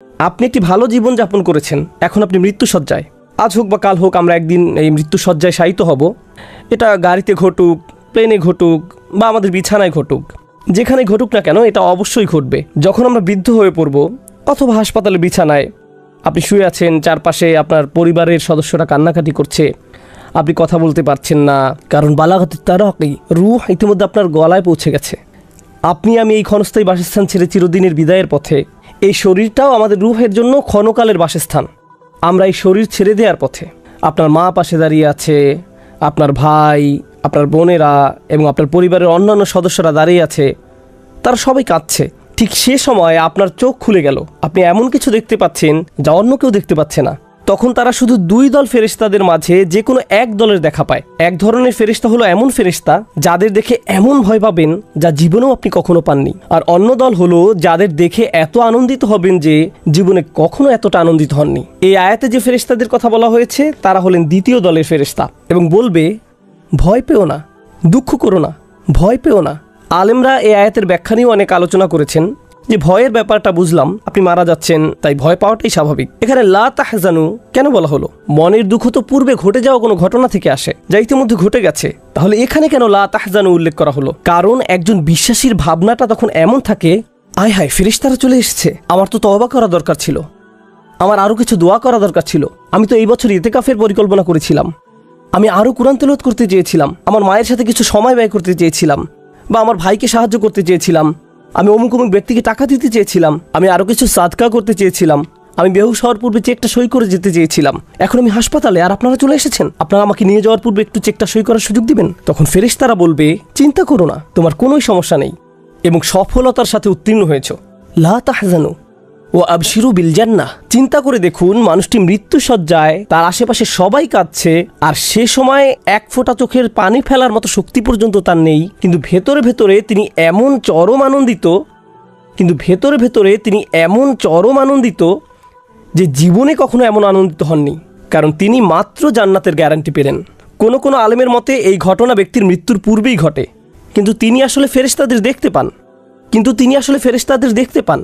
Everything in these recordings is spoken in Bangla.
আপনি একটি ভালো জীবন যাপন করেছেন, এখন আপনি মৃত্যুসজ্জায়। আজ হোক বা কাল হোক আমরা একদিন এই মৃত্যুসজ্জায় শায়িত হব। এটা গাড়িতে ঘটুক, প্লেনে ঘটুক বা আমাদের বিছানায় ঘটুক, যেখানে ঘটুক না কেন এটা অবশ্যই ঘটবে। যখন আমরা বৃদ্ধ হয়ে পড়ব অথবা হাসপাতালে বিছানায় আপনি শুয়ে আছেন, চারপাশে আপনার পরিবারের সদস্যরা কান্নাকাটি করছে, আপনি কথা বলতে পারছেন না, কারণ বালাগাতুত তারাকি, রূহ ইতিমধ্যে আপনার গলায় পৌঁছে গেছে। আপনি আমি এই ক্ষণস্থায়ী বাসস্থান ছেড়ে চিরদিনের বিদায়ের পথে। এই শরীরটাও আমাদের রূহের জন্য ক্ষণকালের বাসস্থান। আমরা এই শরীর ছেড়ে দেওয়ার পথে। আপনার মা পাশে দাঁড়িয়ে আছে, আপনার ভাই, আপনার বোনেরা এবং আপনার পরিবারের অন্যান্য সদস্যরা দাঁড়িয়ে আছে, তারা সবাই কাঁদছে। ঠিক সে সময় আপনার চোখ খুলে গেল, আপনি এমন কিছু দেখতে পাচ্ছেন যা অন্য কেউ দেখতে পাচ্ছে না। তখন তারা শুধু দুই দল ফেরেশতাদের মাঝে যে কোনো এক দলের দেখা পায়। এক ধরনের ফেরেশতা হলো এমন ফেরেশতা যাদের দেখে এমন ভয় পাবেন যা জীবনেও আপনি কখনো পাননি, আর অন্য দল হলো যাদের দেখে এত আনন্দিত হবেন যে জীবনে কখনো এতটা আনন্দিত হননি। এই আয়াতে যে ফেরেশতাদের কথা বলা হয়েছে তারা হলেন দ্বিতীয় দলের ফেরেশতা, এবং বলবে ভয় পেও না, দুঃখ করো না, ভয় পেও না। আলেমরা এই আয়াতের ব্যাখ্যা নিয়েও অনেক আলোচনা করেছেন যে ভয়ের ব্যাপারটা বুঝলাম, আপনি মারা যাচ্ছেন তাই ভয় পাওয়াটাই স্বাভাবিক। এখানে লা তাহজানু কেন বলা হলো? মনের দুঃখ তো পূর্বে ঘটে যাওয়া কোনো ঘটনা থেকে আসে যা ইতিমধ্যে ঘটে গেছে, তাহলে এখানে কেন লা তাহজানু উল্লেখ করা হলো? কারণ একজন বিশ্বাসীর ভাবনাটা তখন এমন থাকে, আয় হায় ফেরেশতারা চলে এসেছে, আমার তো তওবা করা দরকার ছিল, আমার আরও কিছু দোয়া করা দরকার ছিল, আমি তো এই বছর ইতিকাফের পরিকল্পনা করেছিলাম, আমি আরও কোরআন তেলাওয়াত করতে চেয়েছিলাম, আমার মায়ের সাথে কিছু সময় ব্যয় করতে চেয়েছিলাম, বা আমার ভাইকে সাহায্য করতে চেয়েছিলাম, আমি অমুক অমুক ব্যক্তিকে টাকা দিতে চেয়েছিলাম, আমি আরও কিছু সাদকা করতে চেয়েছিলাম, আমি বেহুশ হওয়ার পূর্বে চেকটা সই করে যেতে চেয়েছিলাম, এখন আমি হাসপাতালে আর আপনারা চলে এসেছেন, আপনারা আমাকে নিয়ে যাওয়ার পূর্বে একটু চেকটা সই করার সুযোগ দিবেন। তখন ফেরেশতারা বলবে চিন্তা করো না, তোমার কোনোই সমস্যা নেই এবং সফলতার সাথে উত্তীর্ণ হয়েছ। লা তাহজানু ও আবশিরু বিল জান্নাহ। চিন্তা করে দেখুন, মানুষটি মৃত্যুসজ্জায়, তার আশেপাশে সবাই কাঁদছে, আর সে সময় এক ফোঁটা চোখের পানি ফেলার মতো শক্তি পর্যন্ত তার নেই, কিন্তু ভেতরে ভেতরে তিনি এমন চরম আনন্দিত যে জীবনে কখনো এমন আনন্দিত হননি, কারণ তিনি মাত্র জান্নাতের গ্যারান্টি পেলেন। কোনো কোনো আলেমের মতে এই ঘটনা ব্যক্তির মৃত্যুর পূর্বেই ঘটে, কিন্তু তিনি আসলে ফেরেশতাদের দেখতে পান।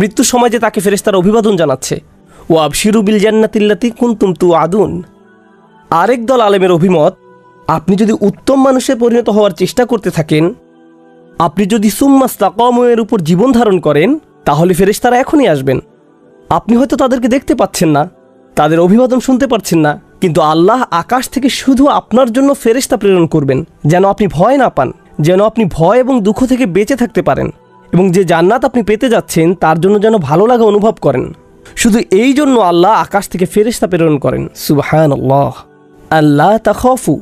মৃত্যুর সময় যে তাকে ফেরেশতারা অভিবাদন জানাচ্ছে, ও আবশিরু বিল জান্নাতিল্লাতী কুনতুম তুআদুন। আরেক দল আলেমের অভিমত, আপনি যদি উত্তম মানুষে পরিণত হওয়ার চেষ্টা করতে থাকেন, আপনি যদি সুম্মাস্তাকামু এর উপর জীবন ধারণ করেন, তাহলে ফেরেশতারা এখনই আসবেন। আপনি হয়তো তাদেরকে দেখতে পাচ্ছেন না, তাদের অভিবাদন শুনতে পাচ্ছেন না, কিন্তু আল্লাহ আকাশ থেকে শুধু আপনার জন্য ফেরেশতা প্রেরণ করবেন, যেন আপনি ভয় না পান, যেন আপনি ভয় এবং দুঃখ থেকে বেঁচে থাকতে পারেন, এবং যে জান্নাত আপনি পেতে যাচ্ছেন তার জন্য যেন ভালো লাগা অনুভব করেন। শুধু এই জন্য আল্লাহ আকাশ থেকে ফেরেশতা প্রেরণ করেন। সুবহানাল্লাহ। আল্লাহ তাখাফু,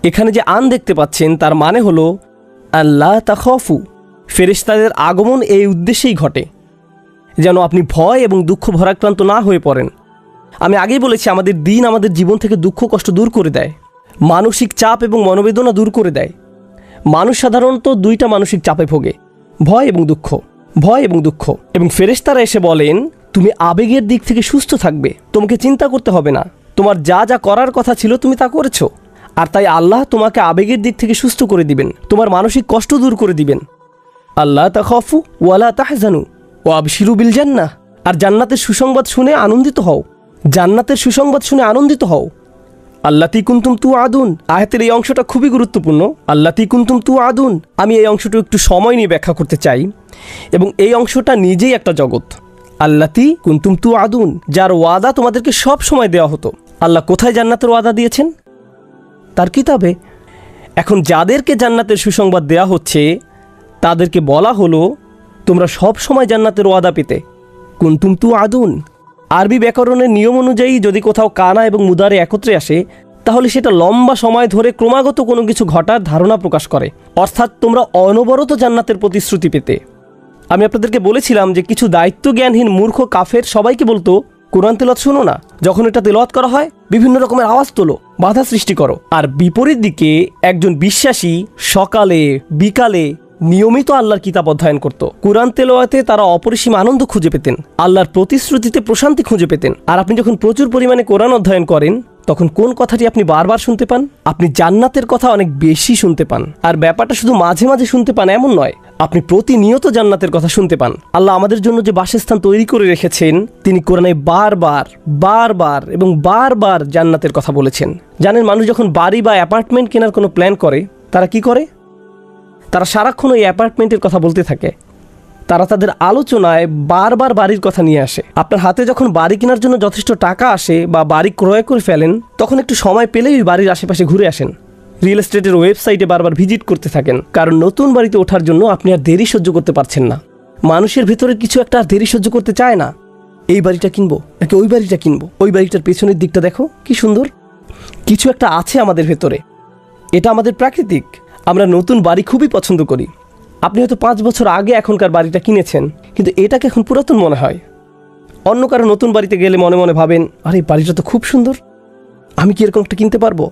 এখানে যে আন দেখতে পাচ্ছেন তার মানে হলো আল্লাহ তাখাফু, ফেরেশতাদের আগমন এই উদ্দেশ্যেই ঘটে যেন আপনি ভয় এবং দুঃখ ভরাক্রান্ত না হয়ে পড়েন। আমি আগেই বলেছি আমাদের দিন আমাদের জীবন থেকে দুঃখ কষ্ট দূর করে দেয়, মানসিক চাপ এবং মনোবেদনা দূর করে দেয়। মানুষ সাধারণত দুইটা মানসিক চাপে ভোগে, ভয় এবং দুঃখ। এবং ফেরেশতারা এসে বলেন তুমি আবেগের দিক থেকে সুস্থ থাকবে, তোমাকে চিন্তা করতে হবে না, তোমার যা যা করার কথা ছিল তুমি তা করেছো, আর তাই আল্লাহ তোমাকে আবেগের দিক থেকে সুস্থ করে দিবেন, তোমার মানসিক কষ্ট দূর করে দিবেন। আল্লাহ তাখাফু ওয়ালা তাহজানু ও আবশিরু বিল জান্নাহ। আর জান্নাতের সুসংবাদ শুনে আনন্দিত হও। আল্লাতী কুনতুম তুআদুন, আয়াতের এই অংশটা খুবই গুরুত্বপূর্ণ। আল্লাতী কুনতুম তুআদুন, আমি এই অংশটা একটু সময় নিয়ে ব্যাখ্যা করতে চাই, এবং এই অংশটা নিজেই একটা জগৎ। আল্লাতী কুনতুম তুআদুন, যার ওয়াদা তোমাদেরকে সব সময় দেওয়া হতো। আল্লাহ কোথায় জান্নাতের ওয়াদা দিয়েছেন? তার কিতাবে। এখন যাদেরকে জান্নাতের সুসংবাদ দেওয়া হচ্ছে তাদেরকে বলা হলো তোমরা সব সময় জান্নাতের ওয়াদা পেতে। কুনতুম তুআদুন, আরবি ব্যাকরণের নিয়ম অনুযায়ী যদি কোথাও কানা এবং মুদারে একত্রে আসে তাহলে সেটা লম্বা সময় ধরে ক্রমাগত কোনো কিছু ঘটার ধারণা প্রকাশ করে, অর্থাৎ তোমরা অনবরত জান্নাতের প্রতিশ্রুতি পেতে। আমি আপনাদেরকে বলেছিলাম যে কিছু দায়িত্ব জ্ঞানহীন মূর্খ কাফের সবাইকে বলতো কোরআন তেলাওয়াত শোনো না, যখন এটা তেলাওয়াত করা হয় বিভিন্ন রকমের আওয়াজ তোলো, বাধা সৃষ্টি করো। আর বিপরীত দিকে একজন বিশ্বাসী সকালে বিকালে নিয়মিত আল্লাহর কিতাব অধ্যয়ন করত। কোরআন তেলাওয়াতে তারা অপরিসীম আনন্দ খুঁজে পেতেন, আল্লাহর প্রতিশ্রুতিতে প্রশান্তি খুঁজে পেতেন। আর আপনি যখন প্রচুর পরিমাণে কোরআন অধ্যয়ন করেন তখন কোন কথাটি আপনি বারবার শুনতে পান? আপনি জান্নাতের কথা অনেক বেশি শুনতে পান। আর ব্যাপারটা শুধু মাঝে মাঝে শুনতে পান এমন নয়, আপনি প্রতিনিয়ত জান্নাতের কথা শুনতে পান। আল্লাহ আমাদের জন্য যে বাসস্থান তৈরি করে রেখেছেন, তিনি কোরআনে বারবার বারবার এবং বারবার জান্নাতের কথা বলেছেন। জানেন, মানুষ যখন বাড়ি বা অ্যাপার্টমেন্ট কেনার কোনো প্ল্যান করে, তারা কি করে? তারা সারাক্ষণ ওই অ্যাপার্টমেন্টের কথা বলতে থাকে। তারা তাদের আলোচনায় বারবার বাড়ির কথা নিয়ে আসে। আপনার হাতে যখন বাড়ি কেনার জন্য যথেষ্ট টাকা আসে বা বাড়ি ক্রয় করে ফেলেন, তখন একটু সময় পেলেই ওই বাড়ির আশেপাশে ঘুরে আসেন, রিয়েল এস্টেটের ওয়েবসাইটে বারবার ভিজিট করতে থাকেন। কারণ নতুন বাড়িতে ওঠার জন্য আপনি আর দেরি সহ্য করতে পারছেন না। মানুষের ভেতরে কিছু একটা আর দেরি সহ্য করতে চায় না। এই বাড়িটা কিনবো নাকি ওই বাড়িটা কিনবো? ওই বাড়িটার পেছনের দিকটা দেখো কি সুন্দর। কিছু একটা আছে আমাদের ভেতরে, এটা আমাদের প্রাকৃতিক। আমরা নতুন বাড়ি খুবই পছন্দ করি। আপনি হয়তো 5 বছর আগে এখনকার বাড়িটা কিনেছেন, কিন্তু এটাকে এখন পুরাতন মনে হয়। অন্য কারো নতুন বাড়িতে গেলে মনে মনে ভাবেন, আরে বাড়িটা তো খুব সুন্দর, আমি কি এরকম একটা কিনতে পারবো?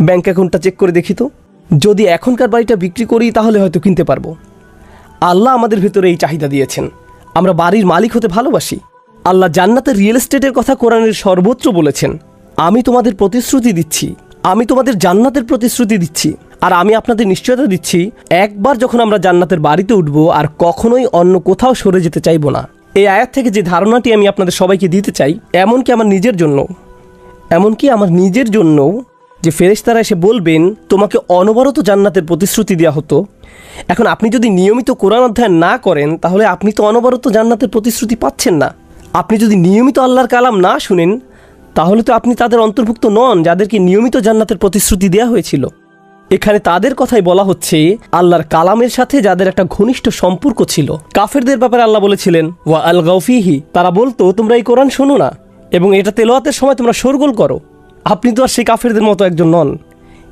ব্যাংক অ্যাকাউন্টটা চেক করে দেখি তো, যদি এখনকার বাড়িটা বিক্রি করি তাহলে হয়তো কিনতে পারবো। আল্লাহ আমাদের ভেতরে এই চাহিদা দিয়েছেন। আমরা বাড়ির মালিক হতে ভালোবাসি। আল্লাহ জান্নাতের রিয়েল এস্টেটের কথা কোরআনের সর্বত্র বলেছেন। আমি তোমাদের প্রতিশ্রুতি দিচ্ছি, আমি তোমাদের জান্নাতের প্রতিশ্রুতি দিচ্ছি, আর আমি আপনাদের নিশ্চয়তা দিচ্ছি, একবার যখন আমরা জান্নাতের বাড়িতে উঠব আর কখনোই অন্য কোথাও সরে যেতে চাইব না। এই আয়াত থেকে যে ধারণাটি আমি আপনাদের সবাইকে দিতে চাই, এমনকি আমার নিজের জন্য, যে ফেরেশতারা এসে বলবেন তোমাকে অনবরত জান্নাতের প্রতিশ্রুতি দেওয়া হতো। এখন আপনি যদি নিয়মিত কোরআন অধ্যয়ন না করেন, তাহলে আপনি তো অনবরত জান্নাতের প্রতিশ্রুতি পাচ্ছেন না। আপনি যদি নিয়মিত আল্লাহর কালাম না শুনেন, তাহলে তো আপনি তাদের অন্তর্ভুক্ত নন যাদেরকে নিয়মিত জান্নাতের প্রতিশ্রুতি দেওয়া হয়েছিল। এখানে তাদের কথাই বলা হচ্ছে, আল্লাহর কালামের সাথে যাদের একটা ঘনিষ্ঠ সম্পর্ক ছিল। কাফেরদের ব্যাপারে আল্লাহ বলেছিলেন, ওয়া আলগাউ ফীহি, তারা বলতো তোমরা এই কোরআন শোনো না এবং এটা তেলাওয়াতের সময় তোমরা শোরগোল করো। আপনি তো আর সেই কাফেরদের মতো একজন নন।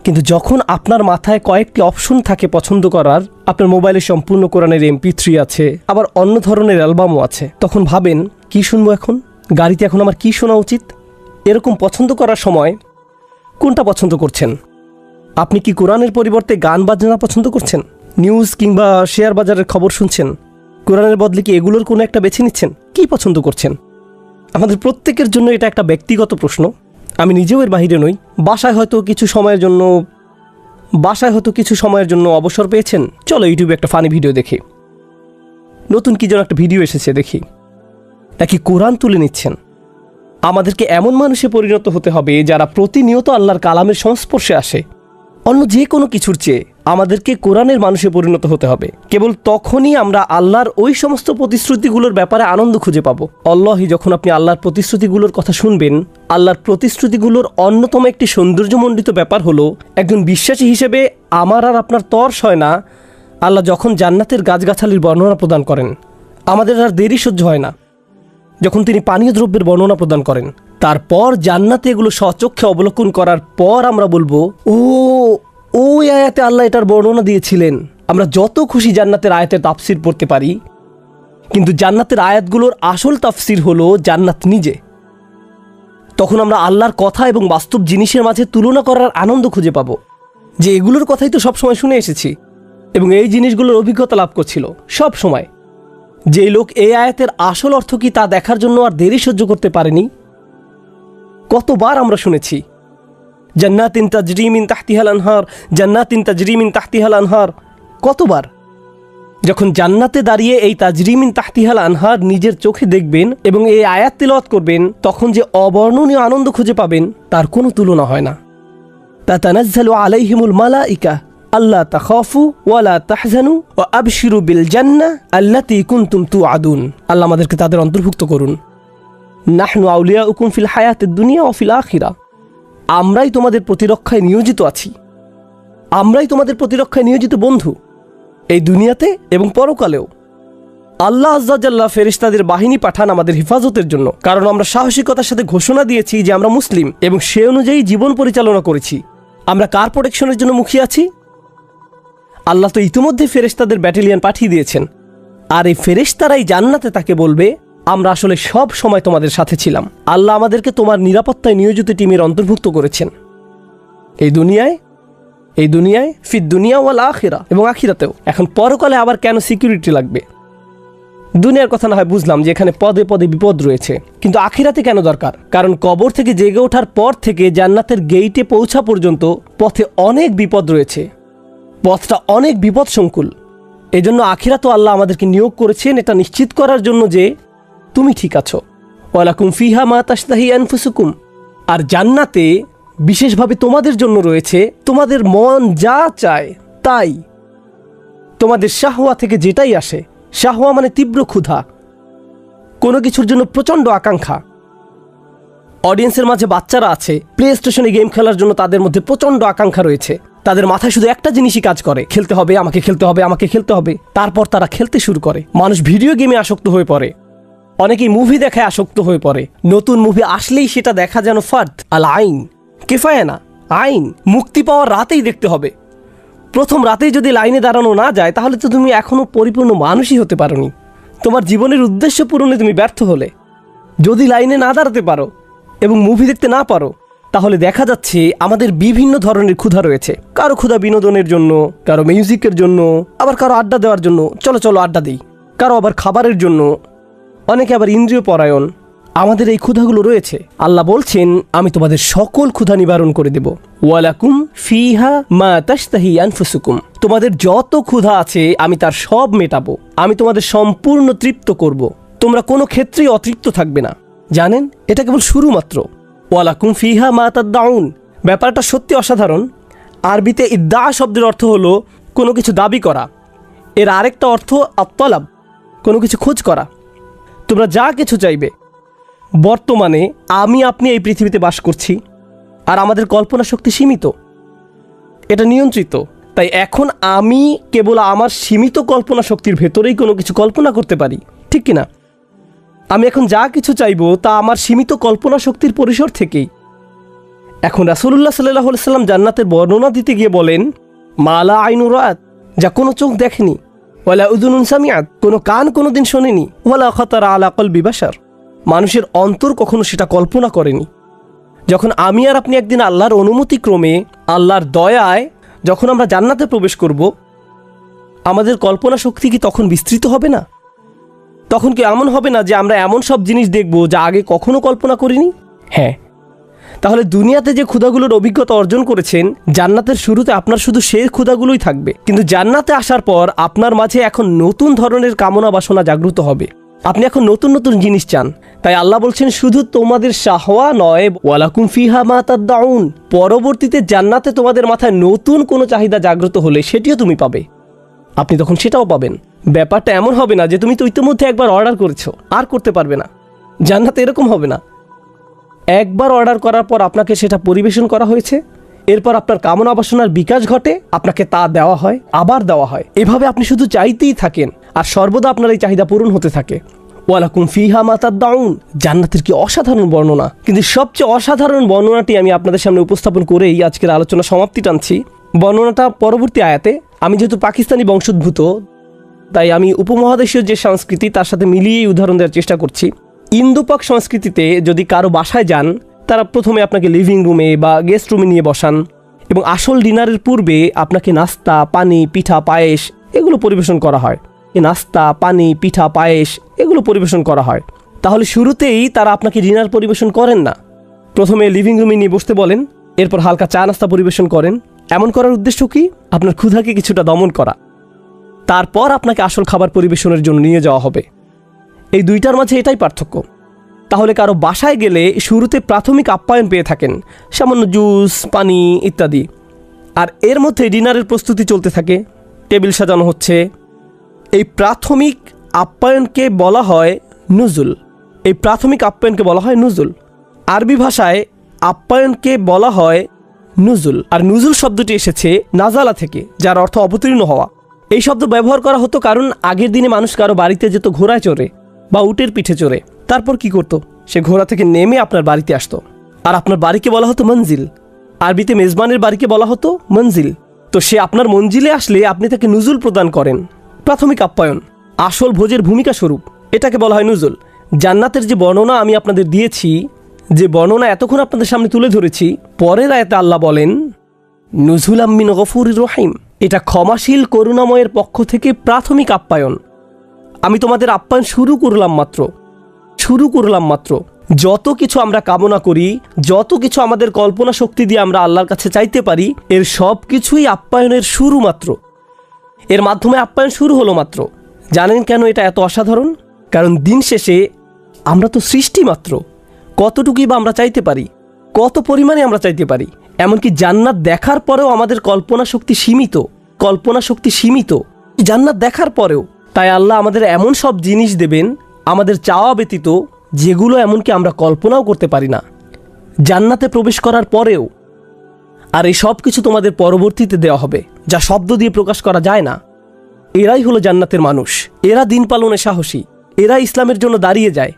কিন্তু যখন আপনার মাথায় কয়েকটি অপশন থাকে পছন্দ করার, আপনার মোবাইলে সম্পূর্ণ কোরআনের MP3 আছে, আবার অন্য ধরনের অ্যালবামও আছে, তখন ভাবেন কি শুনবো এখন, গাড়িতে এখন আমার কি শোনা উচিত? এরকম পছন্দ করার সময় কোনটা পছন্দ করছেন? আপনি কি কোরআনের পরিবর্তে গান বাজনা পছন্দ করছেন? নিউজ কিংবা শেয়ার বাজারের খবর শুনছেন? কোরআনের বদলে কি এগুলোর কোনো একটা বেছে নিচ্ছেন? কি পছন্দ করছেন? আমাদের প্রত্যেকের জন্য এটা একটা ব্যক্তিগত প্রশ্ন। আমি নিজেও এর বাহিরে নই। বাসায় হয়তো কিছু সময়ের জন্য অবসর পেয়েছেন, চলো ইউটিউবে একটা ফানি ভিডিও দেখি, নতুন কি যেন একটা ভিডিও এসেছে দেখি, নাকি কোরআন তুলে নিচ্ছেন? আমাদেরকে এমন মানুষে পরিণত হতে হবে যারা প্রতিনিয়ত আল্লাহর কালামের সংস্পর্শে আসে। অন্য যে কোনো কিছুর চেয়ে আমাদেরকে কোরআনের মানুষে পরিণত হতে হবে। কেবল তখনই আমরা আল্লাহর ওই সমস্ত প্রতিশ্রুতিগুলোর ব্যাপারে আনন্দ খুঁজে পাবো। আল্লাহি, যখন আপনি আল্লাহর প্রতিশ্রুতিগুলোর কথা শুনবেন, আল্লাহর প্রতিশ্রুতিগুলোর অন্যতম একটি সৌন্দর্যমণ্ডিত ব্যাপার হলো, একজন বিশ্বাসী হিসেবে আমার আর আপনার তর সয় না। আল্লাহ যখন জান্নাতের গাছগাছালির বর্ণনা প্রদান করেন, আমাদের আর দেরি সহ্য হয় না। যখন তিনি পানীয় দ্রব্যের বর্ণনা প্রদান করেন, তারপর জান্নাতে এগুলো স্বচক্ষে অবলোকন করার পর আমরা বলবো, ওই আয়াতে আল্লাহ এটার বর্ণনা দিয়েছিলেন। আমরা যত খুশি জান্নাতের আয়াতের তাফসির পড়তে পারি, কিন্তু জান্নাতের আয়াতগুলোর আসল তাফসির হলো জান্নাত নিজে। তখন আমরা আল্লাহর কথা এবং বাস্তব জিনিসের মাঝে তুলনা করার আনন্দ খুঁজে পাবো, যে এগুলোর কথাই তো সবসময় শুনে এসেছি এবং এই জিনিসগুলোর অভিজ্ঞতা লাভ করছিল সব সময়। যে লোক এই আয়াতের আসল অর্থ কি তা দেখার জন্য আর দেরি সহ্য করতে পারেনি। কতবার আমরা শুনেছি জান্নাতিন তাজরি মিন তাহতিহাল আনহার, জান্নাতিন তাজরি মিন তাহতিহাল আনহার। কতবার? যখন জান্নাতে দাঁড়িয়ে এই তাজরি মিন তাহতিহাল আনহার নিজের চোখে দেখবেন এবং এই আয়াত তিলাওয়াত করবেন, তখন যে অবর্ণনীয় আনন্দ খুঁজে পাবেন তার কোনো তুলনা হয় না। তাতানাজ্জালু আলাইহিমুল মালাইকা আল্লা তাখাফু ওয়ালা তাহজানু ওয়া আবশিরু বিল জান্নাহ আল্লাতী কুনতুম তুআদুন। আল্লাহ আমাদেরকে তাদের অন্তর্ভুক্ত করুন। নাহনু আউলিয়াউকুম ফিল হায়াতিদ দুনিয়া ওয়া ফিল আখিরা। আমরাই তোমাদের প্রতিরক্ষায় নিয়োজিত আছি, আমরাই তোমাদের প্রতিরক্ষায় নিয়োজিত বন্ধু, এই দুনিয়াতে এবং পরকালেও। আল্লাহ আজ্জা জাল্লা ফেরেশতাদের বাহিনী পাঠান আমাদের হেফাজতের জন্য, কারণ আমরা সাহসিকতার সাথে ঘোষণা দিয়েছি যে আমরা মুসলিম এবং সে অনুযায়ী জীবন পরিচালনা করেছি। আমরা কার প্রোটেকশনের জন্য মুখিয়ে আছি? আল্লাহ তো ইতিমধ্যে ফেরেশতাদের ব্যাটালিয়ন পাঠিয়ে দিয়েছেন, আর এই ফেরেশতারাই জান্নাতে তাকে বলবে, আমরা আসলে সব সময় তোমাদের সাথে ছিলাম। আল্লাহ আমাদেরকে তোমার নিরাপত্তায় নিয়োজিত টিমের অন্তর্ভুক্ত করেছেন, এই দুনিয়ায় ফিদ দুনিয়া ওয়াল আখিরা, এবং আখিরাতেও। এখন পরকালে আবার কেন সিকিউরিটি লাগবে? দুনিয়ার কথা না হয় বুঝলাম যে এখানে পদে পদে বিপদ রয়েছে, কিন্তু আখিরাতে কেন দরকার? কারণ কবর থেকে জেগে ওঠার পর থেকে জান্নাতের গেইটে পৌঁছা পর্যন্ত পথে অনেক বিপদ রয়েছে, পথটা অনেক বিপদ সংকুল। এজন্য আখিরাত আল্লাহ আমাদেরকে নিয়োগ করেছেন এটা নিশ্চিত করার জন্য যে তুমি ঠিক আছো। ওয়ালাকুম ফিহা মা তাশতাহি আনফুসুকুম, আর জান্নাতে বিশেষভাবে তোমাদের জন্য রয়েছে তোমাদের মন যা চায় তাই, তোমাদের শাহওয়া থেকে যেটাই আসে। শাহওয়া মানে তীব্র ক্ষুধা, কোনো কিছুর জন্য প্রচণ্ড আকাঙ্ক্ষা। অডিয়েন্সের মাঝে বাচ্চারা আছে, প্লে স্টেশনে গেম খেলার জন্য তাদের মধ্যে প্রচণ্ড আকাঙ্ক্ষা রয়েছে। তাদের মাথায় শুধু একটা জিনিসই কাজ করে, খেলতে হবে, আমাকে খেলতে হবে, আমাকে খেলতে হবে। তারপর তারা খেলতে শুরু করে। মানুষ ভিডিও গেমে আসক্ত হয়ে পড়ে, অনেকেই মুভি দেখায় আসক্ত হয়ে পড়ে। নতুন মুভি আসলেই সেটা দেখা যেন ফার্দ আল আইন, কেফায় না আইন। মুক্তি পাওয়ার রাতেই দেখতে হবে। প্রথম রাতেই যদি লাইনে দাঁড়ানো না যায় তাহলে তো তুমি এখনও পরিপূর্ণ মানুষই হতে পারোনি। তোমার জীবনের উদ্দেশ্য পূরণে তুমি ব্যর্থ হলে। যদি লাইনে না দাঁড়াতে পারো এবং মুভি দেখতে না পারো তাহলে দেখা যাচ্ছে আমাদের বিভিন্ন ধরনের ক্ষুধা রয়েছে। কারো ক্ষুধা বিনোদনের জন্য, কারো মিউজিকের জন্য, আবার কারো আড্ডা দেওয়ার জন্য, চলো চলো আড্ডা দিই। কারো আবার খাবারের জন্য, অনেকে আবার ইন্দ্রিয় পরায়ণ। আমাদের এই ক্ষুধাগুলো রয়েছে। আল্লাহ বলছেন আমি তোমাদের সকল ক্ষুধা নিবারণ করে দেব। ওয়ালাকুম ফিহা মা তাশতাহি আনফুসুকুম, তোমাদের যত ক্ষুধা আছে আমি তার সব মেটাবো। আমি তোমাদের সম্পূর্ণ তৃপ্ত করব। তোমরা কোনো ক্ষেত্রেই অতৃপ্ত থাকবে না। জানেন, এটা কেবল শুরু মাত্র। ওয়ালাকুম ফিহা মা তাদদাউন, ব্যাপারটা সত্যি অসাধারণ। আরবিতে ইদ্দা শব্দের অর্থ হলো কোনো কিছু দাবি করা। এর আরেকটা অর্থ আত্তালাব, কোনো কিছু খোঁজ করা। তোমরা যা কিছু চাইবে। বর্তমানে আমি আপনি এই পৃথিবীতে বাস করছি, আর আমাদের কল্পনা শক্তি সীমিত, এটা নিয়ন্ত্রিত। তাই এখন আমি কেবল আমার সীমিত কল্পনা শক্তির ভেতরেই কোনো কিছু কল্পনা করতে পারি, ঠিক কিনা? আমি এখন যা কিছু চাইব তা আমার সীমিত কল্পনা শক্তির পরিসর থেকেই। এখন রাসূলুল্লাহ সাল্লাল্লাহু আলাইহি ওয়াসাল্লাম জান্নাতের বর্ণনা দিতে গিয়ে বলেন মালা আইনু রাত, যা কোনো চোখ দেখেনি, ওয়ালা উযুনুন সামিআত, কোনো কান কোনোদিন শোনেনি, ওয়ালা খাতারা আলা কলবি বাশার, মানুষের অন্তর কখনো সেটা কল্পনা করেনি। যখন আমি আর আপনি একদিন আল্লাহর অনুমতিক্রমে, আল্লাহর দয়ায় যখন আমরা জান্নাতে প্রবেশ করব, আমাদের কল্পনা শক্তি কি তখন বিস্তৃত হবে না? তখন কি এমন হবে না যে আমরা এমন সব জিনিস দেখব যা আগে কখনো কল্পনা করিনি? হ্যাঁ। তাহলে দুনিয়াতে যে ক্ষুধাগুলোর অভিজ্ঞতা অর্জন করেছেন, জান্নাতের শুরুতে আপনার শুধু সেই ক্ষুধাগুলোই থাকবে। কিন্তু জান্নাতে আসার পর আপনার মাঝে এখন নতুন ধরনের কামনা বাসনা জাগ্রত হবে। আপনি এখন নতুন নতুন জিনিস চান। তাই আল্লাহ বলছেন শুধু তোমাদের শাহওয়া নয়, ওয়ালাকুম ফিহা মা তাদদাউন, পরবর্তীতে জান্নাতে তোমাদের মাথায় নতুন কোনো চাহিদা জাগ্রত হলে সেটিও তুমি পাবে। আপনি তখন সেটাও পাবেন। ব্যাপারটা এমন হবে না যে তুমি তো ইতিমধ্যে একবার অর্ডার করেছো, আর করতে পারবে না। জান্নাতে এরকম হবে না। একবার অর্ডার করার পর আপনাকে সেটা পরিবেশন করা হয়েছে, এরপর আপনার কামনা বাসনার বিকাশ ঘটে, আপনাকে তা দেওয়া হয়, আবার দেওয়া হয়। এভাবে আপনি শুধু চাইতেই থাকেন আর সর্বদা আপনার এই চাহিদা পূরণ হতে থাকে। ওয়ালাকুম ফিহা মা তাদদাউন, জান্নাতের কি অসাধারণ বর্ণনা। কিন্তু সবচেয়ে অসাধারণ বর্ণনাটি আমি আপনাদের সামনে উপস্থাপন করেই আজকের আলোচনা সমাপ্তি টানছি। বর্ণনাটা পরবর্তী আয়াতে। আমি যেহেতু পাকিস্তানি বংশোদ্ভূত, তাই আমি উপমহাদেশীয় যে সংস্কৃতি তার সাথে মিলিয়েই উদাহরণ দেওয়ার চেষ্টা করছি। ইন্দোপাক সংস্কৃতিতে যদি কারো বাসায় যান, তারা প্রথমে আপনাকে লিভিং রুমে বা গেস্ট রুমে নিয়ে বসান এবং আসল ডিনারের পূর্বে আপনাকে নাস্তা, পানি, পিঠা, পায়েস এগুলো পরিবেশন করা হয়। নাস্তা, পানি, পিঠা, পায়েস এগুলো পরিবেশন করা হয়। তাহলে শুরুতেই তারা আপনাকে ডিনার পরিবেশন করেন না। প্রথমে লিভিং রুমে নিয়ে বসতে বলেন, এরপর হালকা চা নাস্তা পরিবেশন করেন। এমন করার উদ্দেশ্য কি? আপনার ক্ষুধাকে কিছুটা দমন করা। তারপর আপনাকে আসল খাবার পরিবেশনের জন্য নিয়ে যাওয়া হবে। এই দুইটার মাঝে এটাই পার্থক্য। তাহলে কারো বাসায় গেলে শুরুতে প্রাথমিক আপ্যায়ন পেয়ে থাকেন, সামান্য জুস, পানি ইত্যাদি। আর এর মধ্যে ডিনারের প্রস্তুতি চলতে থাকে, টেবিল সাজানো হচ্ছে। এই প্রাথমিক আপ্যায়নকে বলা হয় নুজুল। এই প্রাথমিক আপ্যায়নকে বলা হয় নুজুল। আরবি ভাষায় আপ্যায়নকে বলা হয় নুজুল। আর নুজুল শব্দটি এসেছে নাজালা থেকে, যার অর্থ অবতীর্ণ হওয়া। এই শব্দ ব্যবহার করা হতো কারণ আগের দিনে মানুষ কারো বাড়িতে যেত ঘোড়ায় চড়ে বা উটের পিঠে চড়ে। তারপর কি করত? সে ঘোড়া থেকে নেমে আপনার বাড়িতে আসতো। আর আপনার বাড়িকে বলা হতো মঞ্জিল। আরবিতে মেজবানের বাড়িকে বলা হতো মঞ্জিল। তো সে আপনার মঞ্জিলে আসলে আপনি তাকে নুজুল প্রদান করেন। প্রাথমিক আপ্যায়ন, আসল ভোজের ভূমিকা স্বরূপ, এটাকে বলা হয় নুজুল। জান্নাতের যে বর্ণনা আমি আপনাদের দিয়েছি, যে বর্ণনা এতক্ষণ আপনাদের সামনে তুলে ধরেছি, পরের আয়াতে আল্লাহ বলেন নুজুলাম মিন গফুরির রহিম, এটা ক্ষমাশীল করুণাময়ের পক্ষ থেকে প্রাথমিক আপ্যায়ন। আমি তোমাদের আপ্যায়ন শুরু করলাম মাত্র। যত কিছু আমরা কামনা করি, যত কিছু আমাদের কল্পনা শক্তি দিয়ে আমরা আল্লাহর কাছে চাইতে পারি, এর সব কিছুই আপ্যায়নের শুরু মাত্র। এর মাধ্যমে আপ্যায়ন শুরু হলো মাত্র। জানেন কেন এটা এত অসাধারণ? কারণ দিন শেষে আমরা তো সৃষ্টি মাত্র। কতটুকুই বা আমরা চাইতে পারি, কত পরিমাণে আমরা চাইতে পারি। এমনকি জান্নাত দেখার পরেও আমাদের কল্পনা শক্তি সীমিত, জান্নাত দেখার পরেও। তাই আল্লাহ আমাদের এমন সব জিনিস দেবেন আমাদের চাওয়া ব্যতীত, যেগুলো এমনকি আমরা কল্পনাও করতে পারি না জান্নাতে প্রবেশ করার পরেও। আর এই সব কিছু তোমাদের পরবর্তীতে দেওয়া হবে, যা শব্দ দিয়ে প্রকাশ করা যায় না। এরাই হলো জান্নাতের মানুষ। এরা দিন পালনে সাহসী, এরা ইসলামের জন্য দাঁড়িয়ে যায়।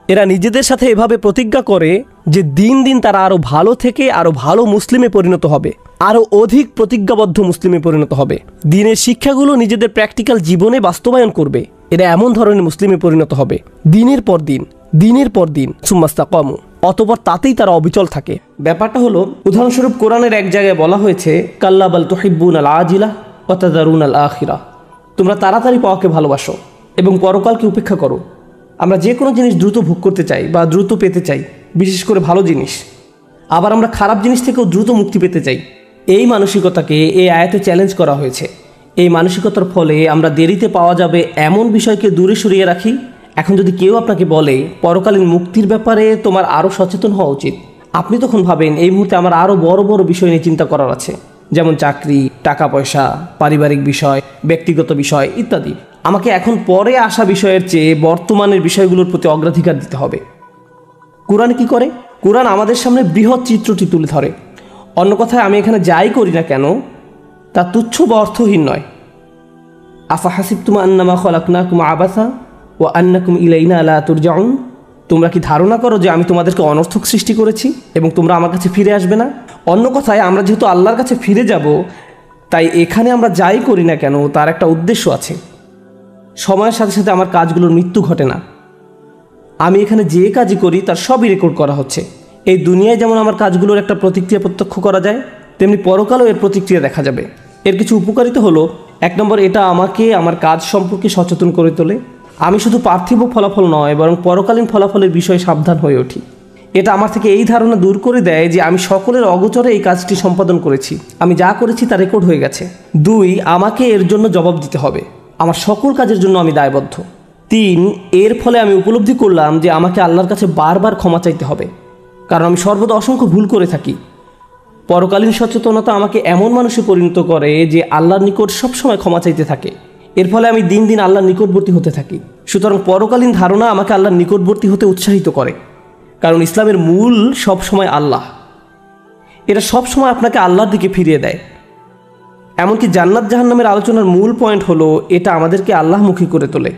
এরা নিজেদের সাথে এভাবে প্রতিজ্ঞা করে যে দিন দিন তারা আরও ভালো থেকে আরও ভালো মুসলিমে পরিণত হবে, আরও অধিক প্রতিজ্ঞাবদ্ধ মুসলিমে পরিণত হবে। দিনের শিক্ষাগুলো নিজেদের প্র্যাকটিক্যাল জীবনে বাস্তবায়ন করবে। এরা এমন ধরনের মুসলিমে পরিণত হবে দিনের পর দিন সুম্মাস্তাকামু, অতঃপর তাতেই তারা অবিচল থাকে। ব্যাপারটা হলো, উদাহরণস্বরূপ কোরআনের এক জায়গায় বলা হয়েছে, কাল্লা বাল তুহিব্বুনাল আজিলা ওয়া তাযারুনাল আখিরা, তোমরা তাড়াতাড়ি পাওয়াকে ভালোবাসো এবং পরকালকে উপেক্ষা করো। আমরা যে কোনো জিনিস দ্রুত ভোগ করতে চাই বা দ্রুত পেতে চাই, বিশেষ করে ভালো জিনিস। আবার আমরা খারাপ জিনিস থেকেও দ্রুত মুক্তি পেতে চাই। এই মানসিকতাকে এই আয়াতে চ্যালেঞ্জ করা হয়েছে। এই মানসিকতার ফলে আমরা দেরিতে পাওয়া যাবে এমন বিষয়কে দূরে সরিয়ে রাখি। এখন যদি কেউ আপনাকে বলে পরকালীন মুক্তির ব্যাপারে তোমার আরও সচেতন হওয়া উচিত, আপনি তখন ভাবেন এই মুহূর্তে আমার আরও বড় বড় বিষয় নিয়ে চিন্তা করার আছে, যেমন চাকরি, টাকা পয়সা, পারিবারিক বিষয়, ব্যক্তিগত বিষয় ইত্যাদি। আমাকে এখন পরে আসা বিষয়ের চেয়ে বর্তমানের বিষয়গুলোর প্রতি অগ্রাধিকার দিতে হবে। কোরআন কি করে? কোরআন আমাদের সামনে বৃহৎ চিত্রটি তুলে ধরে। অন্য কথায়, আমি এখানে যাই করি না কেন তা তুচ্ছ বা অর্থহীন নয়। আফা হাসিবতুম আন্নামা খলাকনাকুম আবাসা ওয়া আন্নাকুম ইলাইনা লা তুরজাউন, তোমরা কি ধারণা করো যে আমি তোমাদেরকে অনর্থক সৃষ্টি করেছি এবং তোমরা আমার কাছে ফিরে আসবে না? অন্য কথায়, আমরা যেহেতু আল্লাহর কাছে ফিরে যাব, তাই এখানে আমরা যাই করি না কেন তার একটা উদ্দেশ্য আছে। সময়ের সাথে সাথে আমার কাজগুলোর মৃত্যু ঘটে না। আমি এখানে যে কাজই করি তার সবই রেকর্ড করা হচ্ছে। এই দুনিয়ায় যেমন আমার কাজগুলোর একটা প্রতিক্রিয়া প্রত্যক্ষ করা যায়, তেমনি পরকালেও এর প্রতিক্রিয়া দেখা যাবে। এর কিছু উপকারিতা হলো, 1 নম্বর, এটা আমাকে আমার কাজ সম্পর্কে সচেতন করে তোলে। আমি শুধু পার্থিব ফলাফল নয়, বরং পরকালীন ফলাফলের বিষয়ে সাবধান হয়ে উঠি। এটা আমার থেকে এই ধারণা দূর করে দেয় যে আমি সকলের অগোচরে এই কাজটি সম্পাদন করেছি, আমি যা করেছি তা রেকর্ড হয়ে গেছে। 2, আমাকে এর জন্য জবাব দিতে হবে, আমার সকল কাজের জন্য আমি দায়বদ্ধ। 3, এর ফলে আমি উপলব্ধি করলাম যে আমাকে আল্লাহর কাছে বারবার ক্ষমা চাইতে হবে, কারণ আমি সর্বদা অসংখ্য ভুল করে থাকি। পরকালীন সচেতনতা আমাকে এমন মানুষে পরিণত করে যে আল্লাহর নিকট সবসময় ক্ষমা চাইতে থাকে। এর ফলে আমি দিন দিন আল্লাহর নিকটবর্তী হতে থাকি। সুতরাং পরকালীন ধারণা আমাকে আল্লাহর নিকটবর্তী হতে উৎসাহিত করে, কারণ ইসলামের মূল সবসময় আল্লাহ। এটা সবসময় আপনাকে আল্লাহর দিকে ফিরিয়ে দেয়। এমনকি জান্নাত জাহান্নামের আলোচনার মূল পয়েন্ট হলো, এটা আমাদেরকে আল্লাহমুখী করে তোলে।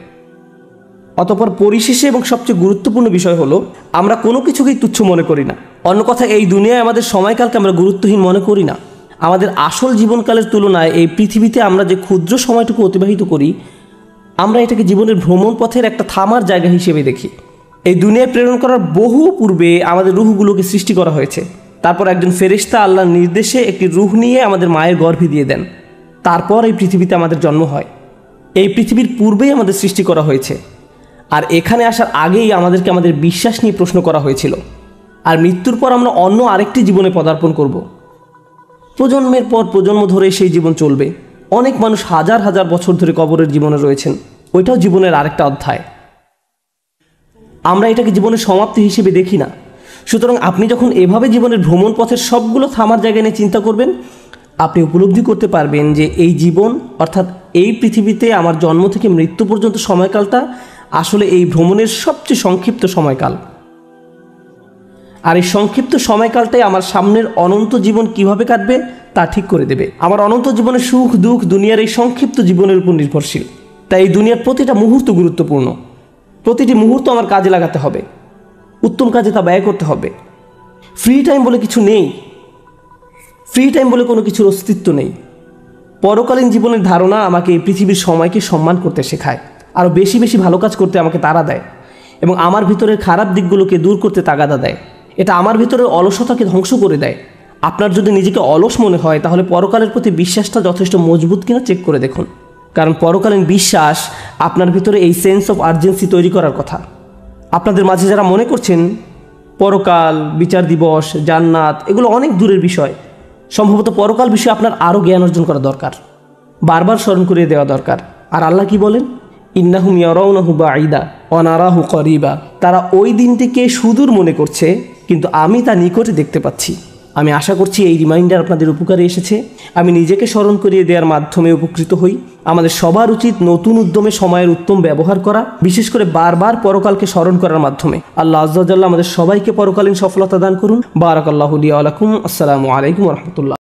অতঃপর পরিশেষে এবং সবচেয়ে গুরুত্বপূর্ণ বিষয় হলো, আমরা কোনো কিছুকেই তুচ্ছ মনে করি না। অন্য কথা, এই দুনিয়ায় আমাদের সময়কালকে আমরা গুরুত্বহীন মনে করি না। আমাদের আসল জীবনকালের তুলনায় এই পৃথিবীতে আমরা যে ক্ষুদ্র সময়টুকু অতিবাহিত করি, আমরা এটাকে জীবনের ভ্রমণ পথের একটা থামার জায়গা হিসেবে দেখি। এই দুনিয়ায় প্রেরণ করার বহু পূর্বে আমাদের রুহগুলোকে সৃষ্টি করা হয়েছে। তারপর একজন ফেরেশতা আল্লাহর নির্দেশে একটি রুহ নিয়ে আমাদের মায়ের গর্ভে দিয়ে দেন। তারপর এই পৃথিবীতে আমাদের জন্ম হয়। এই পৃথিবীর পূর্বেই আমাদের সৃষ্টি করা হয়েছে, আর এখানে আসার আগেই আমাদেরকে আমাদের বিশ্বাস নিয়ে প্রশ্ন করা হয়েছিল। আর মৃত্যুর পর আমরা অন্য আরেকটি জীবনে পদার্পণ করব। প্রজন্মের পর প্রজন্ম ধরে সেই জীবন চলবে। অনেক মানুষ হাজার হাজার বছর ধরে কবরের জীবনে রয়েছেন, ওইটাও জীবনের আরেকটা অধ্যায়। আমরা এটাকে জীবনের সমাপ্তি হিসেবে দেখি না। সুতরাং আপনি যখন এভাবে জীবনের ভ্রমণ পথের সবগুলো থামার জায়গা নিয়ে চিন্তা করবেন, আপনি উপলব্ধি করতে পারবেন যে এই জীবন, অর্থাৎ এই পৃথিবীতে আমার জন্ম থেকে মৃত্যু পর্যন্ত সময়কালটা আসলে এই ভ্রমণের সবচেয়ে সংক্ষিপ্ত সময়কাল। আর এই সংক্ষিপ্ত সময়কালটাই আমার সামনের অনন্ত জীবন কিভাবে কাটবে তা ঠিক করে দেবে। আমার অনন্ত জীবনের সুখ দুঃখ দুনিয়ার এই সংক্ষিপ্ত জীবনের উপর নির্ভরশীল। তাই এই দুনিয়ার প্রতিটা মুহূর্ত গুরুত্বপূর্ণ। প্রতিটি মুহূর্ত আমার কাজে লাগাতে হবে, উত্তম কাজে তা ব্যয় করতে হবে। ফ্রি টাইম বলে কিছু নেই, ফ্রি টাইম বলে কোনো কিছুর অস্তিত্ব নেই। পরকালীন জীবনের ধারণা আমাকে এই পৃথিবীর সময়কে সম্মান করতে শেখায়, আরও বেশি বেশি ভালো কাজ করতে আমাকে তাড়া দেয় এবং আমার ভিতরের খারাপ দিকগুলোকে দূর করতে তাগাদা দেয়। এটা আমার ভিতরের অলসতাকে ধ্বংস করে দেয়। আপনার যদি নিজেকে অলস মনে হয়, তাহলে পরকালের প্রতি বিশ্বাসটা যথেষ্ট মজবুত কিনা চেক করে দেখুন, কারণ পরকালীন বিশ্বাস আপনার ভিতরে এই সেন্স অফ আর্জেন্সি তৈরি করার কথা। আপনাদের মাঝে যারা মনে করছেন পরকাল, বিচার দিবস, জান্নাত এগুলো অনেক দূরের বিষয়, সম্ভবত পরকাল বিষয়ে আপনার আরও জ্ঞান অর্জন করা দরকার। বারবার স্মরণ করিয়ে দেওয়া দরকার। আর আল্লাহ কি বলেন? ইন্নাহুম ইয়ারাউনাহু বাঈদা ওয়া নারাহু করিবা। তারা ওই দিনটিকে সুদূর মনে করছে, কিন্তু আমি তা নিকটে দেখতে পাচ্ছি। আমি আশা করছি এই রিমাইন্ডার আপনাদের উপকারে এসেছে। আমি নিজেকে স্মরণ করিয়ে দেওয়ার মাধ্যমে উপকৃত হই। আমাদের সবার উচিত নতুন উদ্যমে সময়ের উত্তম ব্যবহার করা, বিশেষ করে বারবার পরকালকে স্মরণ করার মাধ্যমে। আল্লাহ আজ্জা ওয়া জাল্লা আমাদের সবাইকে পরকালীন সফলতা দান করুন। বারাকাল্লাহু লি ওয়া লাকুম। আসসালামু আলাইকুম ওয়া রাহমাতুল্লাহ।